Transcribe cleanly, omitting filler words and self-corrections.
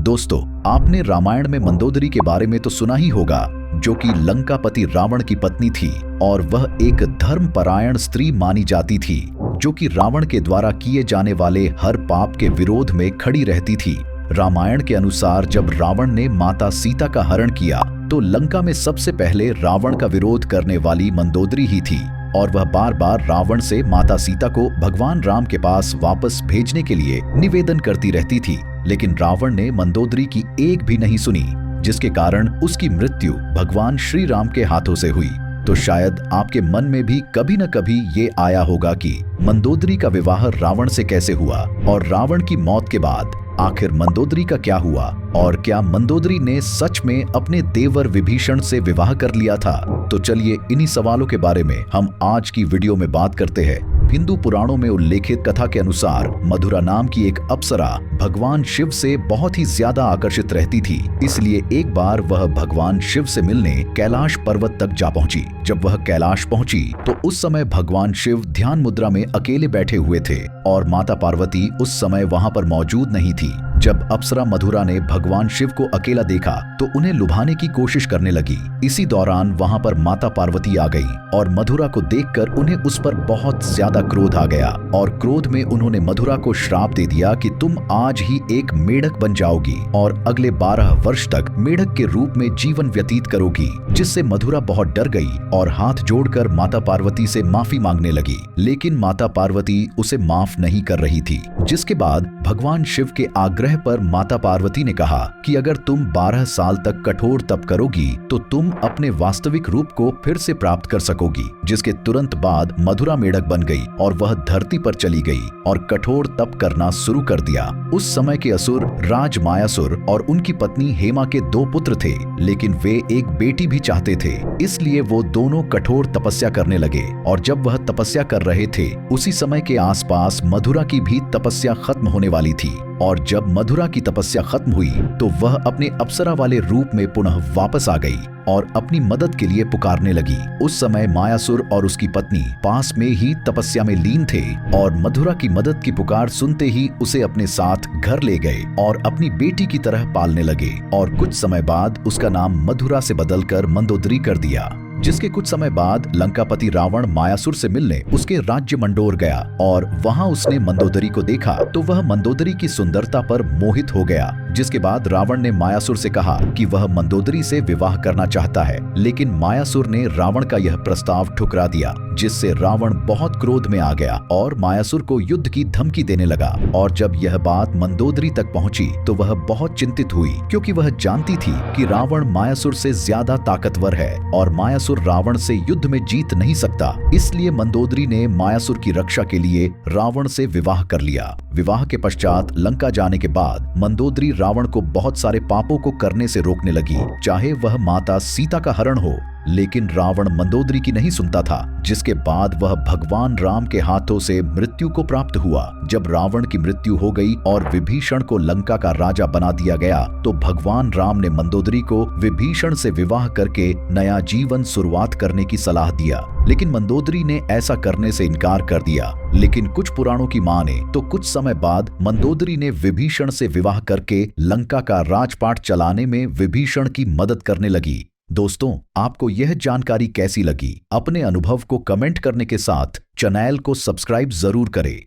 दोस्तों, आपने रामायण में मंदोदरी के बारे में तो सुना ही होगा, जो कि लंकापति रावण की पत्नी थी और वह एक धर्मपरायण स्त्री मानी जाती थी, जो कि रावण के द्वारा किए जाने वाले हर पाप के विरोध में खड़ी रहती थी। रामायण के अनुसार जब रावण ने माता सीता का हरण किया तो लंका में सबसे पहले रावण का विरोध करने वाली मंदोदरी ही थी और वह बार बार रावण से माता सीता को भगवान राम के पास वापस भेजने के लिए निवेदन करती रहती थी, लेकिन रावण ने मंदोदरी की एक भी नहीं सुनी, जिसके कारण उसकी मृत्यु भगवान श्री राम के हाथों से हुई। तो शायद आपके मन में भी कभी न कभी ये आया होगा कि मंदोदरी का विवाह रावण से कैसे हुआ और रावण की मौत के बाद आखिर मंदोदरी का क्या हुआ और क्या मंदोदरी ने सच में अपने देवर विभीषण से विवाह कर लिया था। तो चलिए इन्हीं सवालों के बारे में हम आज की वीडियो में बात करते हैं। हिंदू पुराणों में उल्लेखित कथा के अनुसार मधुरा नाम की एक अप्सरा भगवान शिव से बहुत ही ज्यादा आकर्षित रहती थी, इसलिए एक बार वह भगवान शिव से मिलने कैलाश पर्वत तक जा पहुंची। जब वह कैलाश पहुंची तो उस समय भगवान शिव ध्यान मुद्रा में अकेले बैठे हुए थे और माता पार्वती उस समय वहां पर मौजूद नहीं थी। जब अप्सरा मधुरा ने भगवान शिव को अकेला देखा तो उन्हें लुभाने की कोशिश करने लगी। इसी दौरान वहां पर माता पार्वती आ गई और मधुरा को देखकर उन्हें उस पर बहुत ज्यादा क्रोध आ गया और क्रोध में उन्होंने मधुरा को श्राप दे दिया कि तुम आज ही एक मेढक बन जाओगी और अगले 12 वर्ष तक मेढक के रूप में जीवन व्यतीत करोगी। जिससे मधुरा बहुत डर गई और हाथ जोड़कर माता पार्वती से माफी मांगने लगी, लेकिन माता पार्वती उसे माफ नहीं कर रही थी। जिसके बाद भगवान शिव के आग्रह पर माता पार्वती ने कहा कि अगर तुम 12 साल तक कठोर तप करोगी तो तुम अपने वास्तविक रूप को फिर से प्राप्त कर सकोगी। जिसके तुरंत बाद मधुरा मेढक बन गई और वह धरती पर चली गई और कठोर तप करना शुरू कर दिया। उस समय के असुर राज मायासुर और उनकी पत्नी हेमा के 2 पुत्र थे, लेकिन वे एक बेटी भी चाहते थे, इसलिए वो दोनों कठोर तपस्या करने लगे। और जब वह तपस्या कर रहे थे उसी समय के आसपास मधुरा की भी तपस्या खत्म होने वाली थी और जब मधुरा की तपस्या खत्म हुई तो वह अपने अप्सरा वाले रूप में पुनः वापस आ गई और अपनी मदद के लिए पुकारने लगी। उस समय मायासुर और उसकी पत्नी पास में ही तपस्या में लीन थे और मधुरा की मदद की पुकार सुनते ही उसे अपने साथ घर ले गए और अपनी बेटी की तरह पालने लगे और कुछ समय बाद उसका नाम मधुरा से बदलकर मंदोदरी कर दिया। जिसके कुछ समय बाद लंकापति रावण मायासुर से मिलने उसके राज्य मंडोर गया और वहां उसने मंदोदरी को देखा तो वह मंदोदरी की सुंदरता पर मोहित हो गया। जिसके बाद रावण ने मायासुर से कहा कि वह मंदोदरी से विवाह करना चाहता है, लेकिन मायासुर ने रावण का यह प्रस्ताव ठुकरा दिया, जिससे रावण बहुत क्रोध में आ गया और मायासुर को युद्ध की धमकी देने लगा। और जब यह बात मंदोदरी तक पहुंची तो वह बहुत चिंतित हुई, क्योंकि वह जानती थी कि रावण मायासुर से ज्यादा ताकतवर है और मायासुर रावण से युद्ध में जीत नहीं सकता। इसलिए मंदोदरी ने मायासुर की रक्षा के लिए रावण से विवाह कर लिया। विवाह के पश्चात लंका जाने के बाद मंदोदरी रावण को बहुत सारे पापों को करने से रोकने लगी, चाहे वह माता सीता का हरण हो, लेकिन रावण मंदोदरी की नहीं सुनता था। जिसके बाद वह भगवान राम के हाथों से मृत्यु को प्राप्त हुआ। जब रावण की मृत्यु हो गई और विभीषण को लंका का राजा बना दिया गया तो भगवान राम ने मंदोदरी को विभीषण से विवाह करके नया जीवन शुरुआत करने की सलाह दिया, लेकिन मंदोदरी ने ऐसा करने से इनकार कर दिया। लेकिन कुछ पुराणों की माने तो कुछ समय बाद मंदोदरी ने विभीषण से विवाह करके लंका का राजपाट चलाने में विभीषण की मदद करने लगी। दोस्तों, आपको यह जानकारी कैसी लगी? अपने अनुभव को कमेंट करने के साथ चैनल को सब्सक्राइब जरूर करें।